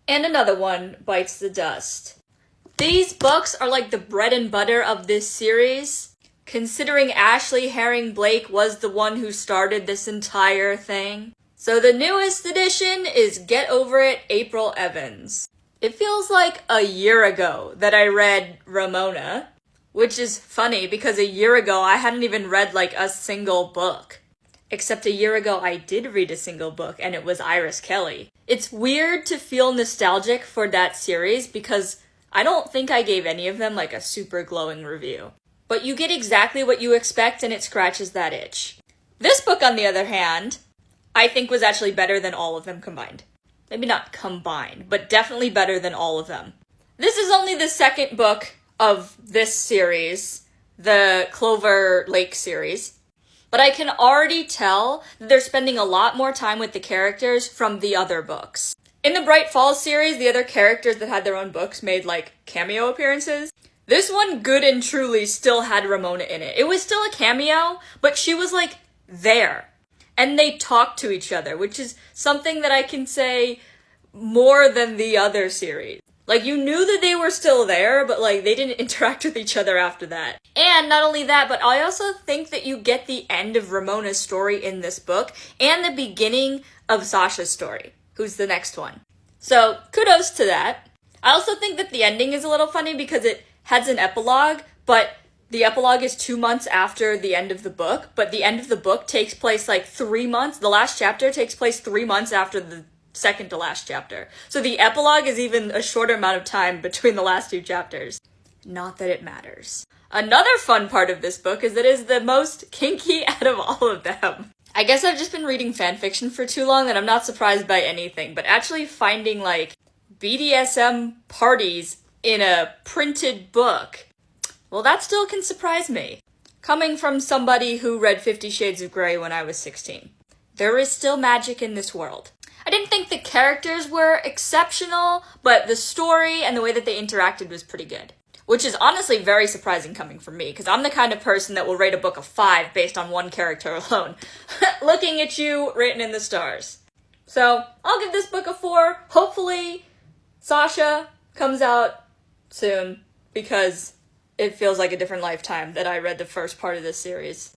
And another one bites the dust. These books are like the bread and butter of this series, considering Ashley Herring Blake was the one who started this entire thing. So the newest edition is Get Over It, April Evans. It feels like a year ago that I read Ramona, which is funny because a year ago I hadn't even read like a single book. Except a year ago I did read a single book and it was Iris Kelly. It's weird to feel nostalgic for that series because I don't think I gave any of them like a super glowing review. But you get exactly what you expect and it scratches that itch. This book, on the other hand, I think was actually better than all of them combined. Maybe not combined, but definitely better than all of them. This is only the second book of this series, the Clover Lake series, but I can already tell that they're spending a lot more time with the characters from the other books. In the Bright Falls series, the other characters that had their own books made like cameo appearances. This one, good and truly, still had Ramona in it. It was still a cameo, but she was like there. And they talked to each other, which is something that I can say more than the other series. Like, you knew that they were still there, but like, they didn't interact with each other after that. And not only that, but I also think that you get the end of Ramona's story in this book, and the beginning of Sasha's story, who's the next one. So, kudos to that. I also think that the ending is a little funny because it has an epilogue, but the epilogue is 2 months after the end of the book, but the end of the book takes place like 3 months. The last chapter takes place 3 months after the second to last chapter. So the epilogue is even a shorter amount of time between the last 2 chapters. Not that it matters. Another fun part of this book is that it is the most kinky out of all of them. I guess I've just been reading fanfiction for too long and I'm not surprised by anything, but actually finding like BDSM parties in a printed book, well, that still can surprise me. Coming from somebody who read 50 Shades of Grey when I was 16. There is still magic in this world. I didn't think the characters were exceptional, but the story and the way that they interacted was pretty good. Which is honestly very surprising coming from me, because I'm the kind of person that will rate a book a 5 based on one character alone. Looking at you, written in the stars. So, I'll give this book a 4. Hopefully, Sasha comes out soon, because it feels like a different lifetime that I read the first part of this series.